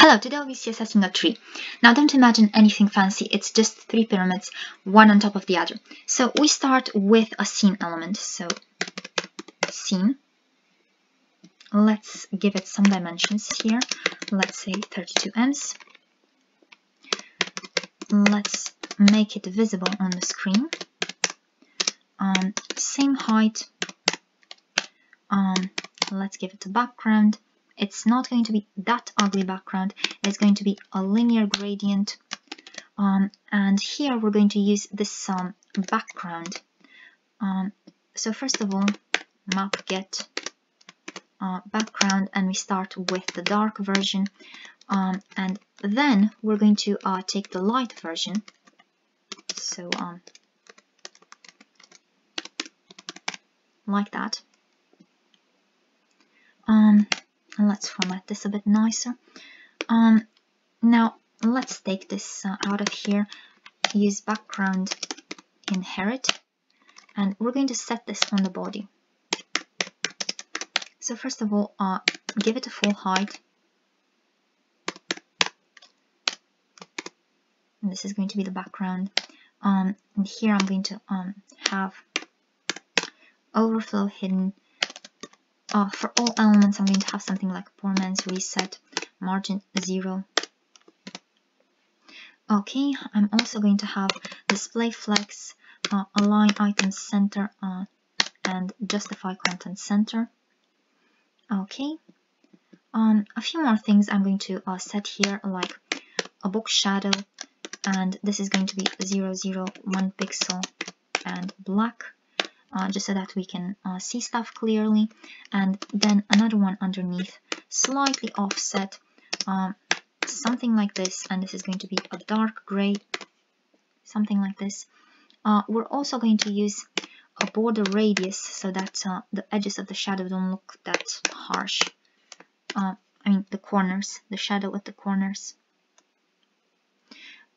Hello, today I'll be CSSing a tree. Now don't imagine anything fancy, it's just 3 pyramids, one on top of the other. So we start with a scene element, so scene. Let's give it some dimensions here, let's say 32 ems. Let's make it visible on the screen. Same height. Let's give it a background. It's not going to be that ugly background, it's going to be a linear gradient. And here we're going to use this background. So first of all, map get background, and we start with the dark version. And then we're going to take the light version. So like that. And let's format this a bit nicer. Now let's take this out of here, use background inherit, and we're going to set this on the body. So first of all, give it a full height. And this is going to be the background. And here I'm going to have overflow hidden. For all elements, I'm going to have something like poor man's reset, margin 0. Okay, I'm also going to have display flex, align items center, and justify content center. Okay, a few more things I'm going to set here, like a box shadow, and this is going to be 0, 0, 1 pixel and black. Just so that we can see stuff clearly, and then another one underneath, slightly offset, something like this, and this is going to be a dark gray, something like this. We're also going to use a border radius so that the edges of the shadow don't look that harsh. I mean the corners, the shadow at the corners.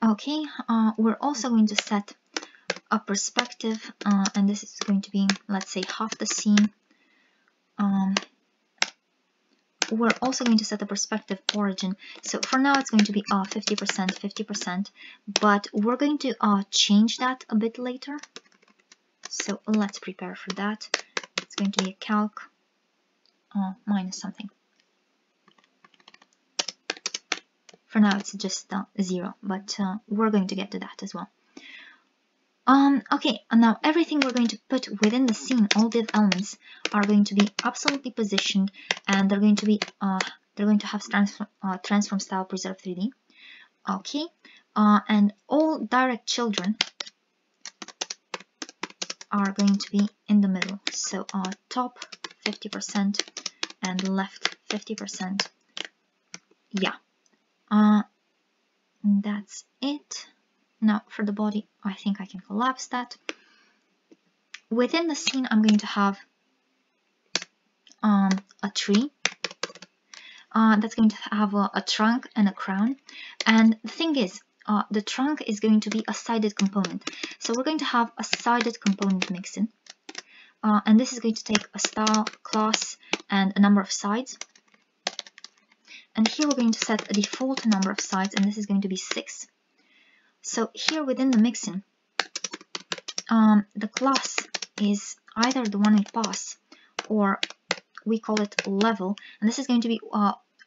Okay, we're also going to set a perspective, and this is going to be, let's say, half the scene. We're also going to set a perspective origin. So for now it's going to be 50%, 50%, but we're going to change that a bit later. So let's prepare for that. It's going to be a calc minus something. For now it's just 0, but we're going to get to that as well. Okay, and now everything we're going to put within the scene, all div elements, are going to be absolutely positioned, and they're going to have transform style preserve 3D. Okay, and all direct children are going to be in the middle. So top 50% and left 50%. Yeah, that's it. Now for the body, I think I can collapse that. Within the scene, I'm going to have a tree that's going to have a trunk and a crown. And the thing is, the trunk is going to be a sided component. So we're going to have a sided component mixin. And this is going to take a style, class, and a number of sides. And here we're going to set a default number of sides, and this is going to be 6. So here within the mixin, the class is either the one we pass, or we call it level, and this is going to be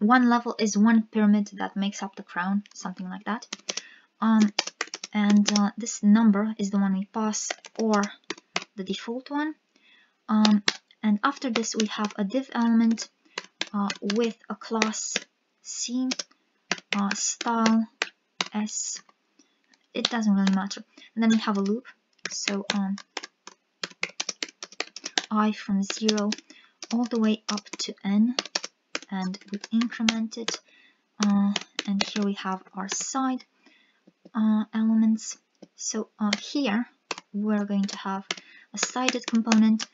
one level is one pyramid that makes up the crown, something like that. And this number is the one we pass, or the default one. And after this we have a div element with a class C, style S. It doesn't really matter. And then we have a loop. So I from 0 all the way up to n, and we increment it. And here we have our side elements. So here we're going to have a sided component,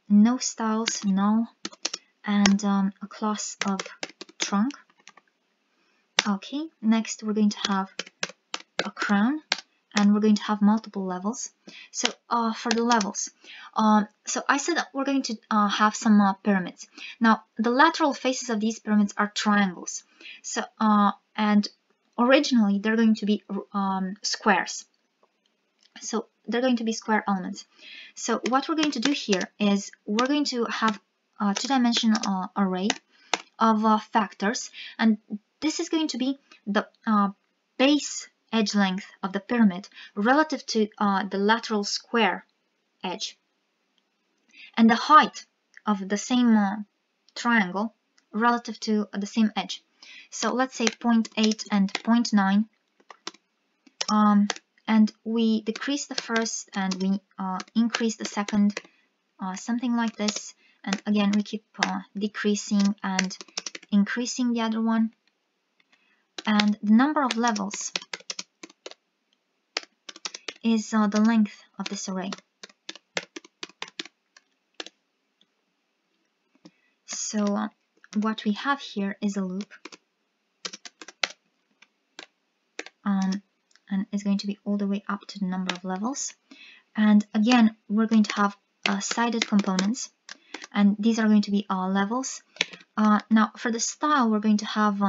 no styles, null, and a class of trunk. Okay, next we're going to have a crown, and we're going to have multiple levels. So for the levels, so I said that we're going to have some pyramids. Now the lateral faces of these pyramids are triangles. So and originally they're going to be squares. So they're going to be square elements. So what we're going to do here is we're going to have a two-dimensional array of factors, and this is going to be the base edge length of the pyramid relative to the lateral square edge, and the height of the same triangle relative to the same edge. So let's say 0.8 and 0.9, and we decrease the first and we increase the second, something like this, and again we keep decreasing and increasing the other one, and the number of levels is the length of this array. So what we have here is a loop, and it's going to be all the way up to the number of levels. And again, we're going to have sided components, and these are going to be our levels. Now for the style, we're going to have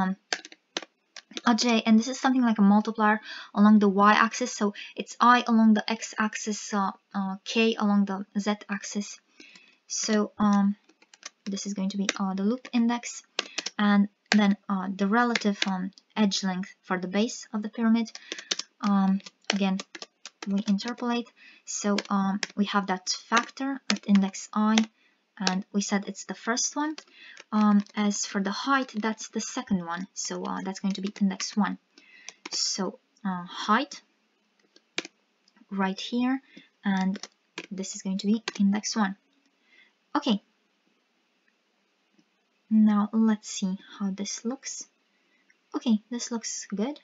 a j, and this is something like a multiplier along the y-axis, so it's I along the x-axis, k along the z-axis. So this is going to be the loop index, and then the relative edge length for the base of the pyramid. Again, we interpolate, so we have that factor at index I, and we said it's the first one. As for the height, that's the second one, so that's going to be index 1. So height right here, and this is going to be index 1. Okay, now let's see how this looks. Okay, this looks good.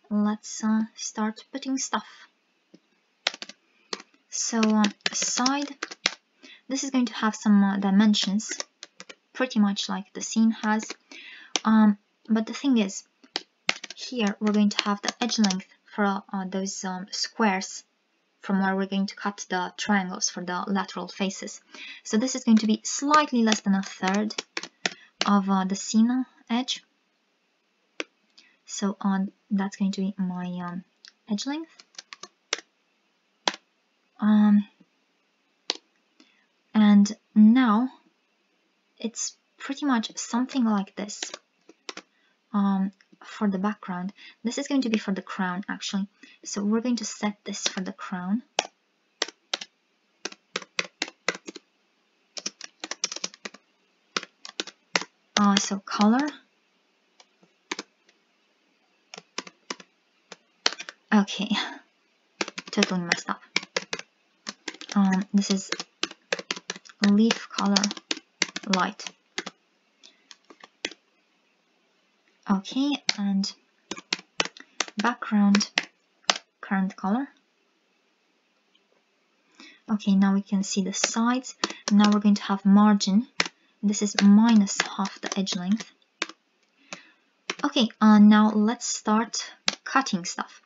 Let's start putting stuff. So side, this is going to have some dimensions, pretty much like the scene has. But the thing is, here we're going to have the edge length for those squares from where we're going to cut the triangles for the lateral faces. So this is going to be slightly less than a third of the scene edge. So that's going to be my edge length. And now it's pretty much something like this for the background. This is going to be for the crown, actually. So we're going to set this for the crown. So color. Okay, totally messed up. This is leaf color light. Okay, and background current color. Okay, now we can see the sides. Now we're going to have margin. This is minus half the edge length. Okay, now let's start cutting stuff.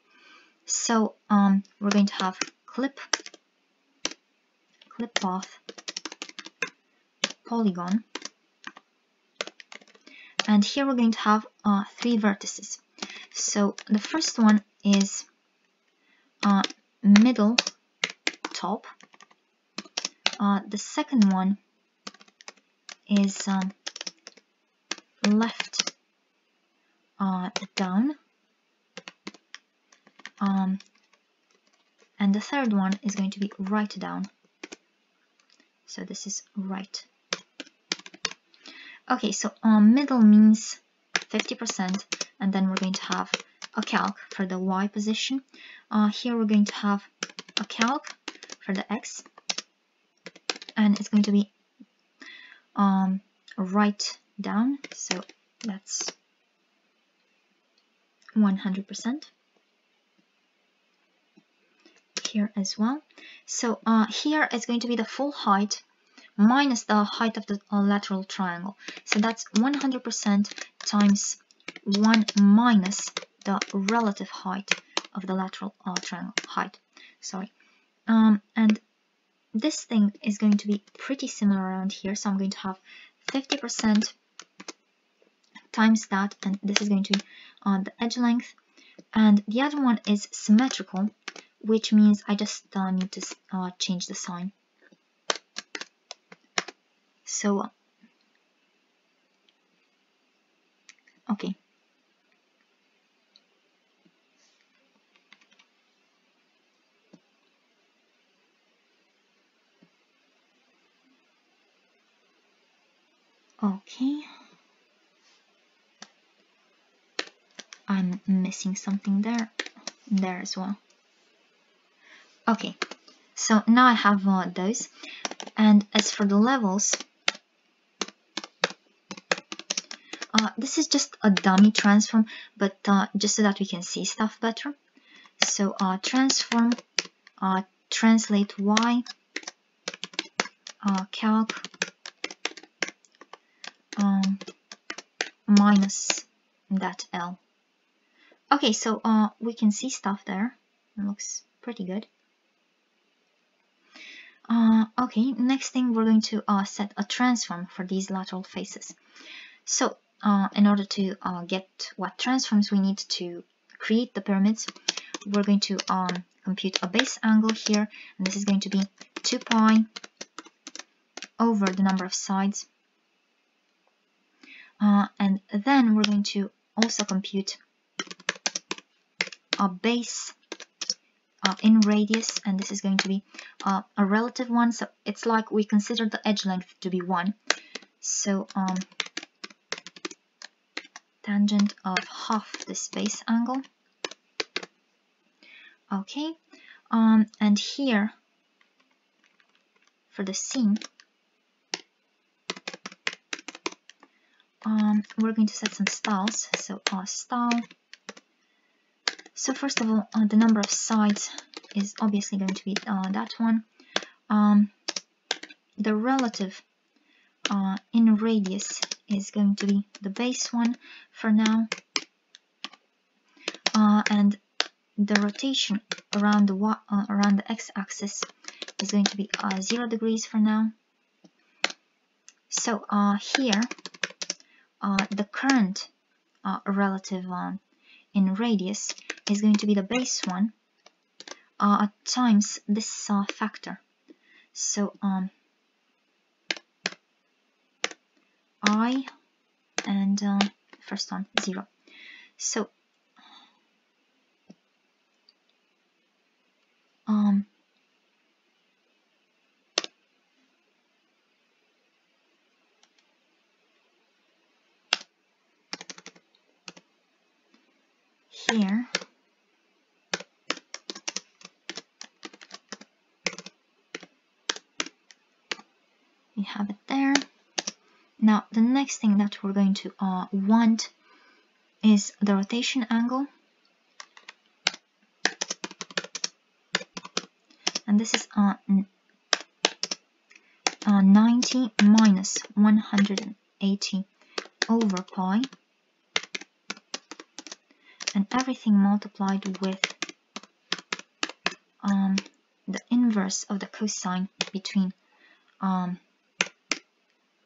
So we're going to have clip path, polygon, and here we're going to have 3 vertices. So the first one is middle top, the second one is left down, and the third one is going to be right down. So this is right. Okay, so middle means 50%, and then we're going to have a calc for the Y position. Here we're going to have a calc for the X, and it's going to be right down, so that's 100%. Here as well. So here it's going to be the full height minus the height of the lateral triangle. So that's 100% times 1 minus the relative height of the lateral triangle height. Sorry. And this thing is going to be pretty similar around here. So I'm going to have 50% times that, and this is going to be the edge length. And the other one is symmetrical, which means I just need to change the sign. So, okay. Okay. I'm missing something there as well. Okay, so now I have those. And as for the levels, this is just a dummy transform, but just so that we can see stuff better. So transform, translate y, calc, minus that L. Okay, so we can see stuff there. It looks pretty good. Okay, next thing we're going to set a transform for these lateral faces. So in order to get what transforms we need to create the pyramids, we're going to compute a base angle here, and this is going to be 2 pi over the number of sides. And then we're going to also compute a base in radius, and this is going to be a relative one, so it's like we consider the edge length to be 1. So tangent of half this base angle. Okay, and here for the seam, we're going to set some styles. So style. So first of all, the number of sides is obviously going to be that one. The relative in radius is going to be the base one for now, and the rotation around the x-axis is going to be 0 degrees for now. So here, the current relative in radius is going to be the base one times this factor. So I and first one 0. So here we have it there. Now the next thing that we're going to want is the rotation angle, and this is 90 minus 180 over pi, and everything multiplied with the inverse of the cosine between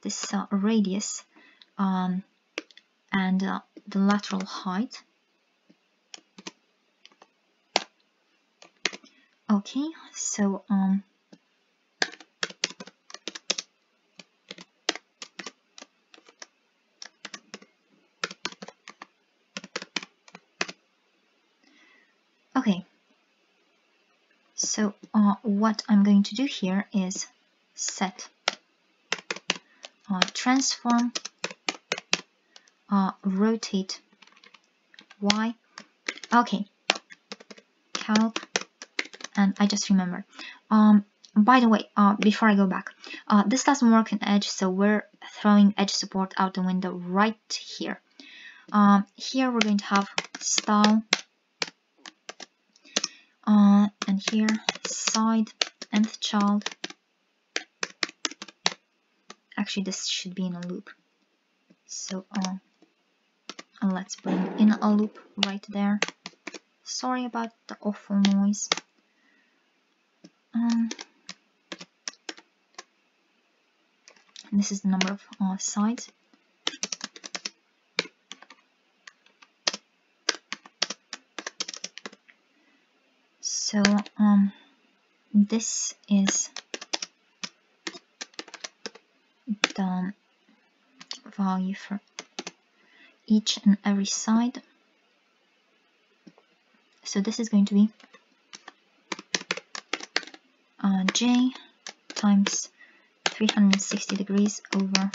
this radius and the lateral height. Okay, so okay, so what I'm going to do here is set transform rotate y. Okay, calc, and I just remembered. By the way, before I go back, this doesn't work in edge, so we're throwing edge support out the window right here. Here we're going to have style, and here side, nth child. Actually, this should be in a loop. So let's bring in a loop right there. Sorry about the awful noise. This is the number of sides. So this is the value for each and every side. So this is going to be j times 360 degrees over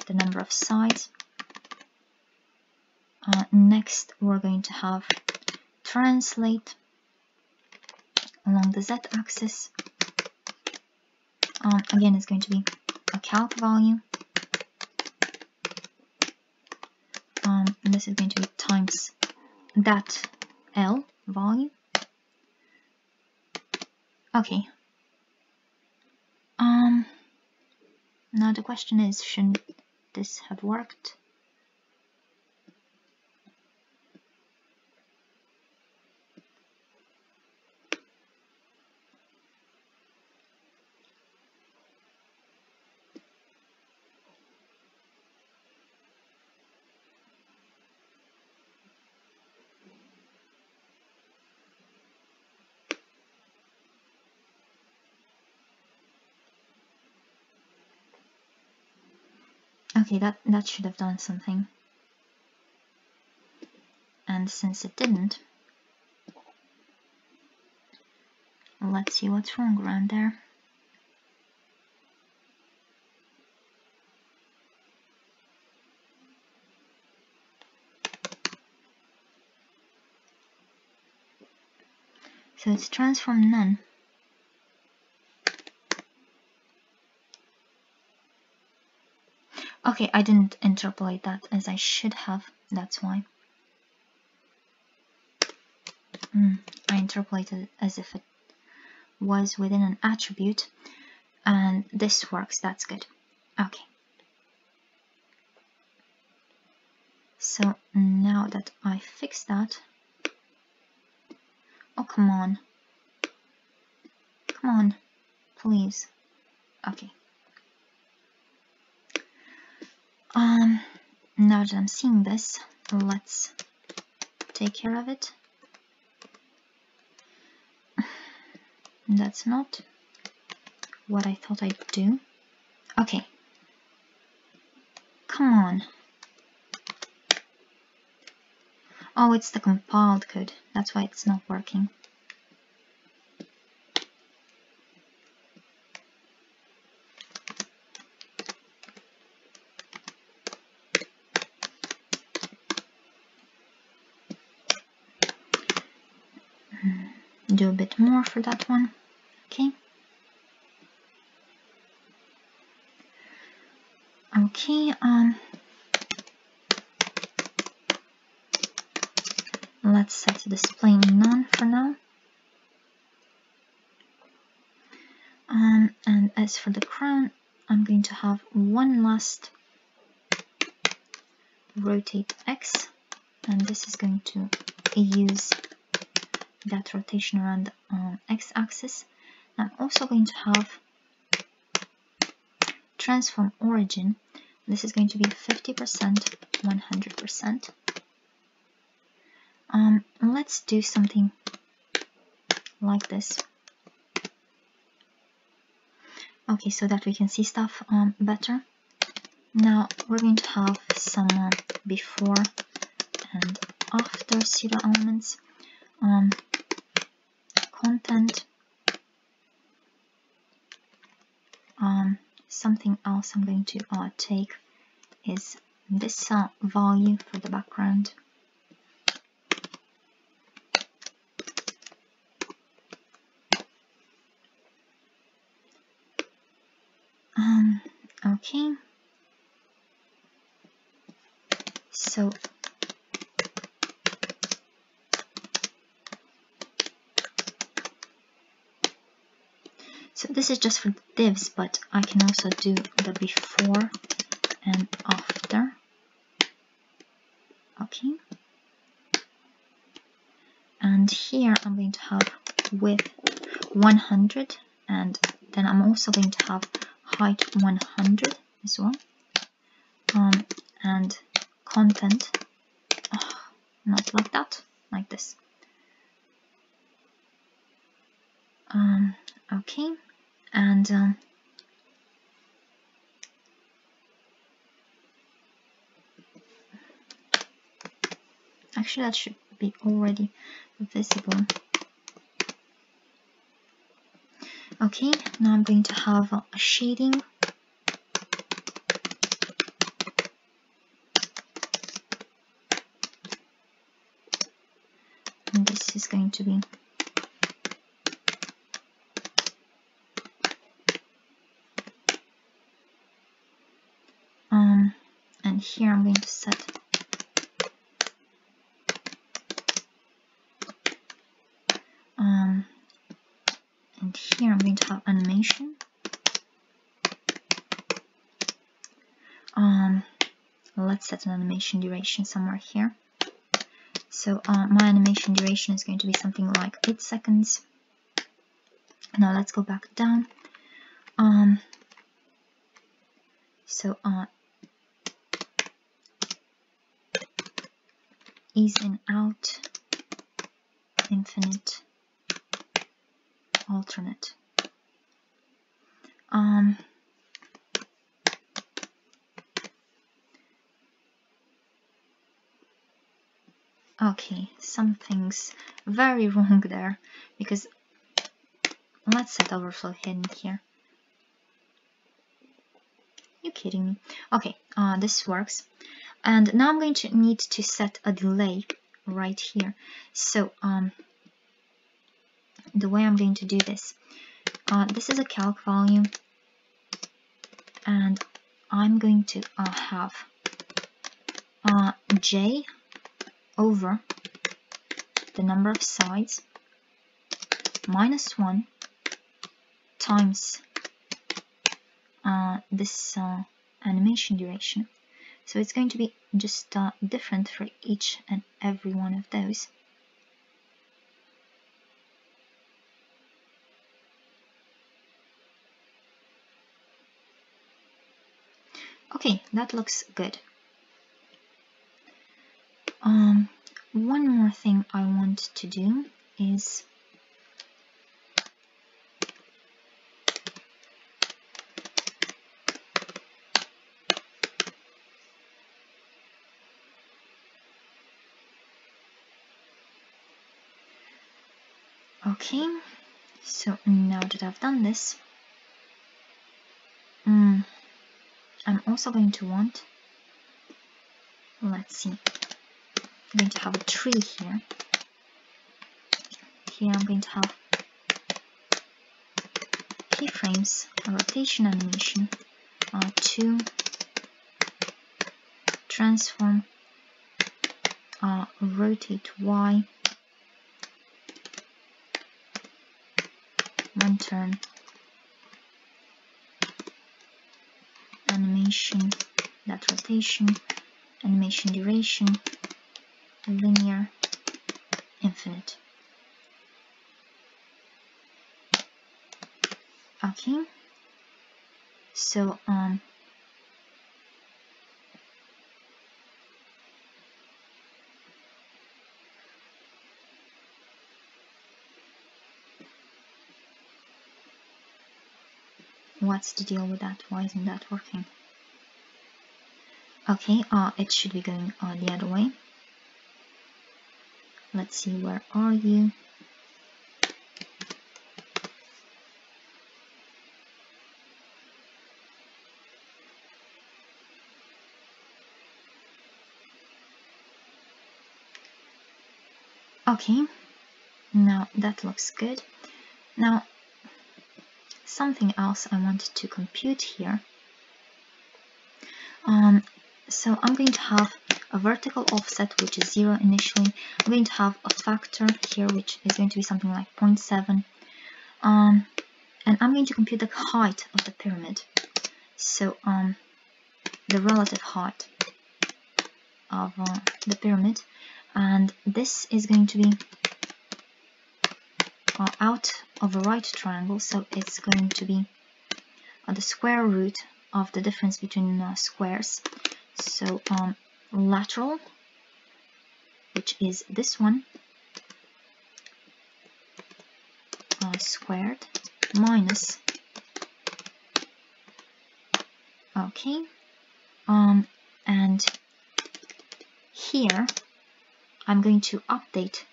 the number of sides. Next, we're going to have translate along the z-axis. Again, it's going to be a calc value. And this is going to be times that L value. Okay. Now the question is, shouldn't this have worked? Okay, that should have done something. And since it didn't, let's see what's wrong around there. So it's transform none. Okay, I didn't interpolate that as I should have, that's why. I interpolated it as if it was within an attribute, and this works, that's good. Okay. So now that I fixed that, oh, come on. Come on, please. Okay. Now that I'm seeing this, let's take care of it. That's not what I thought I'd do. Okay. Come on. Oh, it's the compiled code. That's why it's not working. Do a bit more for that one. Okay. Okay, let's set display none for now. And as for the crown, I'm going to have one last rotate X, and this is going to use that rotation around the X-axis. I'm also going to have transform origin. This is going to be 50%, 100%. Let's do something like this. Okay, so that we can see stuff better. Now we're going to have some before and after pseudo elements. Content. Something else I'm going to take is this value for the background. Okay. So this is just for divs, but I can also do the before and after. Okay. And here I'm going to have width 100, and then I'm also going to have height 100 as well. And content, not like that, like this. Okay, and actually that should be already visible. Okay, now I'm going to have a shading. And this is going to be and here I'm going to set and here I'm going to have animation. Let's set an animation duration somewhere here. So my animation duration is going to be something like 8 seconds. Now let's go back down. So ease in, out, infinite, alternate. Okay, something's very wrong there, because let's set overflow hidden here. You kidding me? Okay, this works. And now I'm going to need to set a delay right here. So the way I'm going to do this, this is a calc value, and I'm going to have j over the number of sides minus 1 times this animation duration. So it's going to be just different for each and every one of those. Okay, that looks good. One more thing I want to do is okay, so now that I've done this, I'm also going to want, let's see, I'm going to have a tree here. Here I'm going to have keyframes, a rotation animation, to transform, rotate Y, 1 turn, animation, that rotation, animation duration, linear, infinite. Okay, so what's the deal with that? Why isn't that working? Okay, it should be going the other way. Let's see, where are you? Okay, now that looks good. Now, something else I want to compute here. So I'm going to have a vertical offset, which is 0 initially. I'm going to have a factor here, which is going to be something like 0.7. And I'm going to compute the height of the pyramid. So the relative height of the pyramid. And this is going to be out of a right triangle, so it's going to be the square root of the difference between squares. So lateral, which is this one, squared minus, okay, and here I'm going to update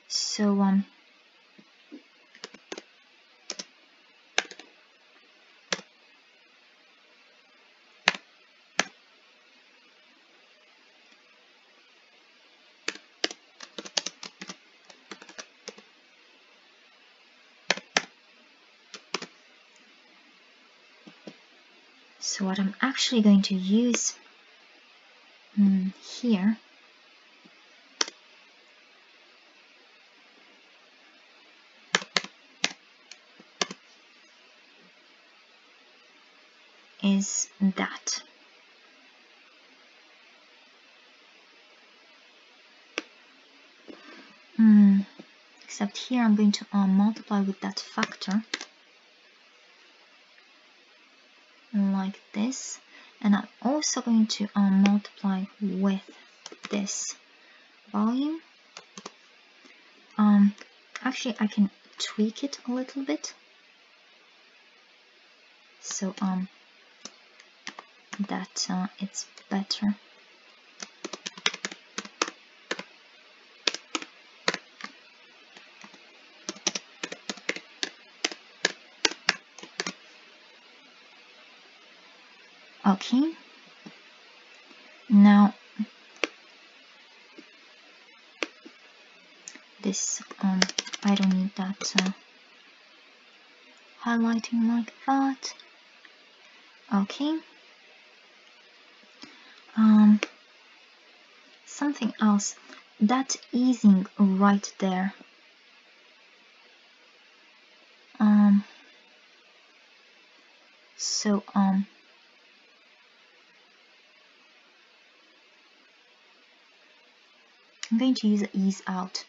so so what I'm actually going to use here is that. Except here I'm going to multiply with that factor like this, and I'm also going to multiply with this volume. Actually I can tweak it a little bit, so that it's better. Okay, now this I don't need that highlighting like that. Okay, something else, that easing right there, so I'm going to use the ease out,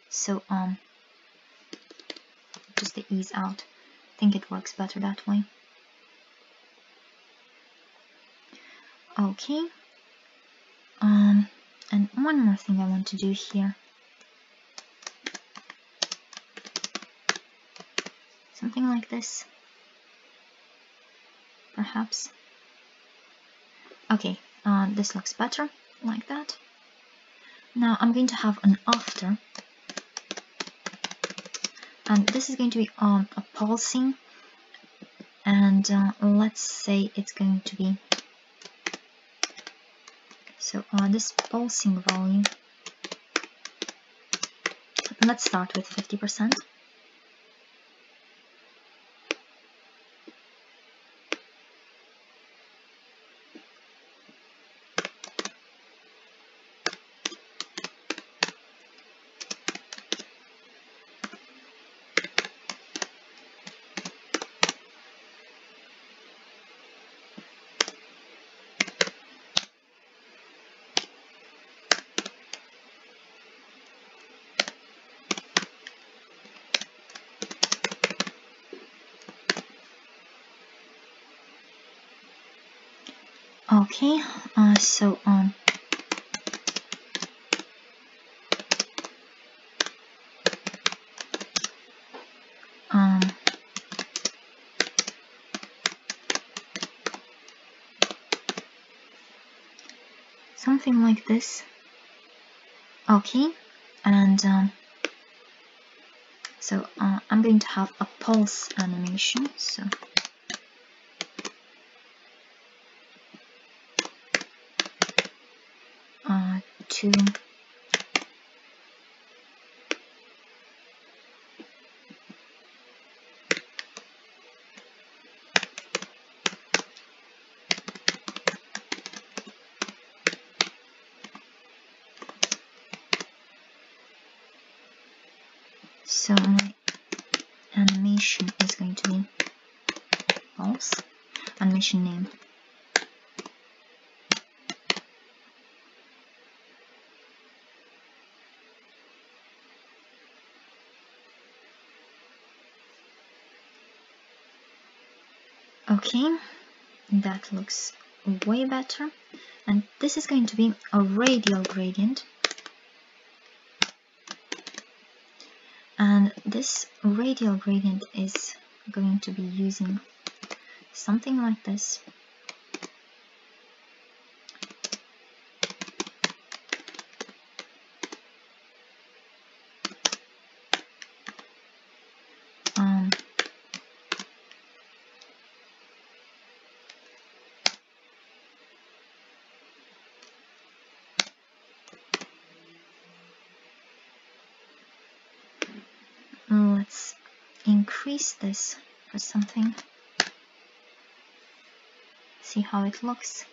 so just the ease out, I think it works better that way. Okay, and one more thing I want to do here, something like this, perhaps. Okay, this looks better, like that. Now I'm going to have an after, and this is going to be a pulsing, and let's say it's going to be, so this pulsing volume, let's start with 50%. Okay, so something like this. Okay, and so I'm going to have a pulse animation, so to so my animation is going to be pulse, animation name. Okay, that looks way better. and this is going to be a radial gradient. And this radial gradient is going to be using something like this. Let's increase this for something. See how it looks.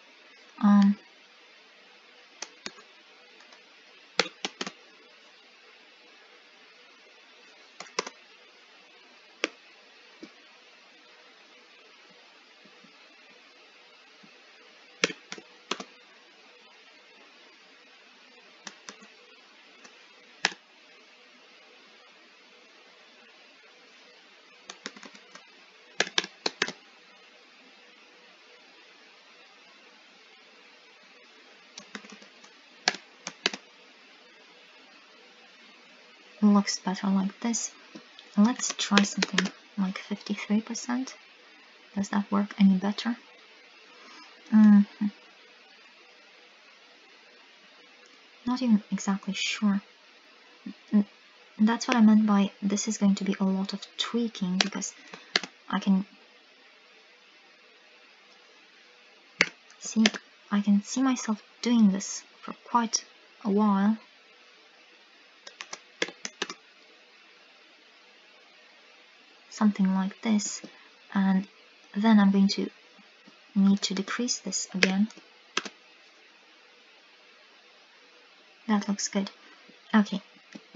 Looks better like this. Let's try something like 53%. Does that work any better? Not even exactly sure. That's what I meant by this is going to be a lot of tweaking, because I can see myself doing this for quite a while. Something like this, and then I'm going to need to decrease this again. That looks good. Okay,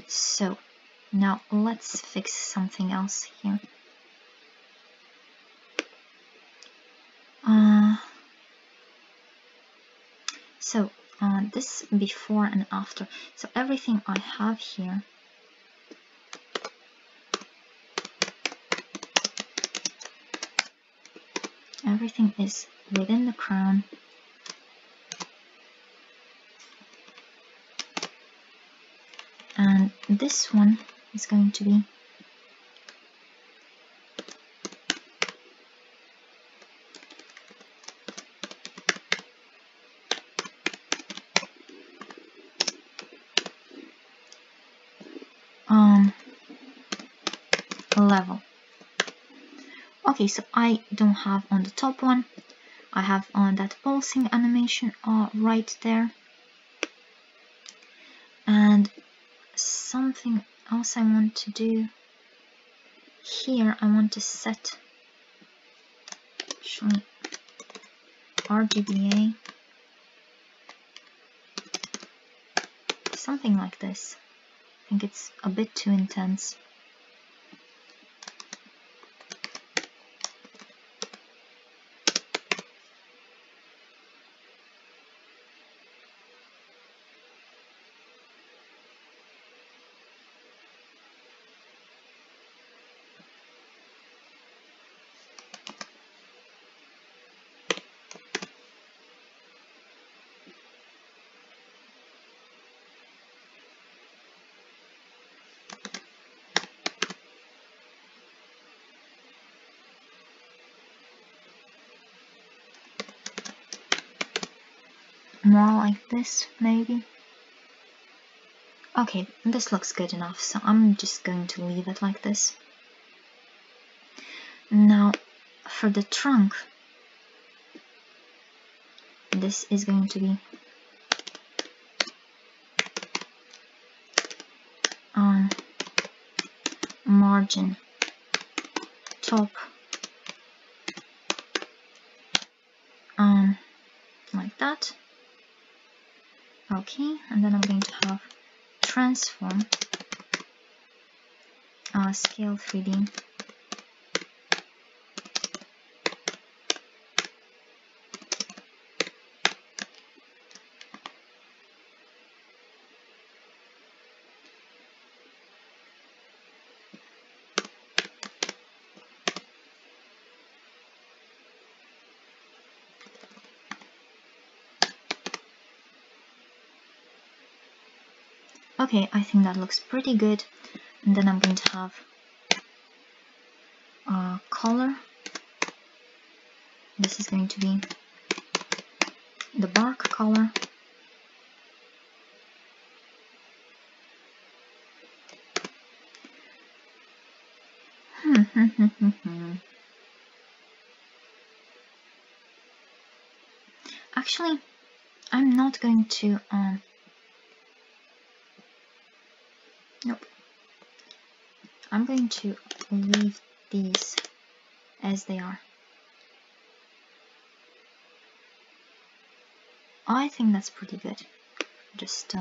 so now let's fix something else here. This before and after. So everything I have here, everything is within the crown. And this one is going to be level. Okay, so I don't have on the top one, I have on that pulsing animation right there. And something else I want to do here, I want to set actually RGBA, something like this. I think it's a bit too intense. More like this, maybe. Okay, this looks good enough, so I'm just going to leave it like this. Now, for the trunk, this is going to be margin top, like that. Okay, and then I'm going to have transform, scale 3D. Okay, I think that looks pretty good. And then I'm going to have color. This is going to be the bark color. Actually, I'm not going to nope. I'm going to leave these as they are. I think that's pretty good. Just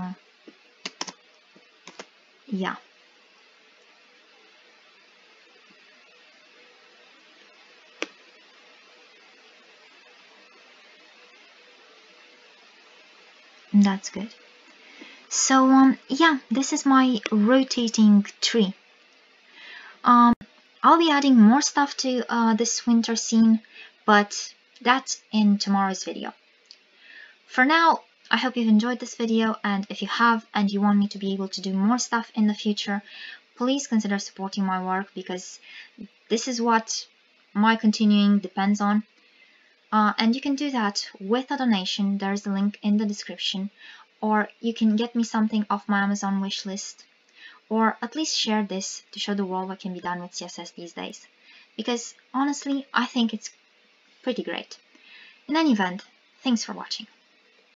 yeah. That's good. So yeah, this is my rotating tree. I'll be adding more stuff to this winter scene, but that's in tomorrow's video. For now, I hope you've enjoyed this video, and if you have and you want me to be able to do more stuff in the future, please consider supporting my work, because this is what my continuing depends on. And you can do that with a donation. There's a link in the description, or you can get me something off my Amazon wishlist, or at least share this to show the world what can be done with CSS these days, because honestly I think it's pretty great. In any event, thanks for watching.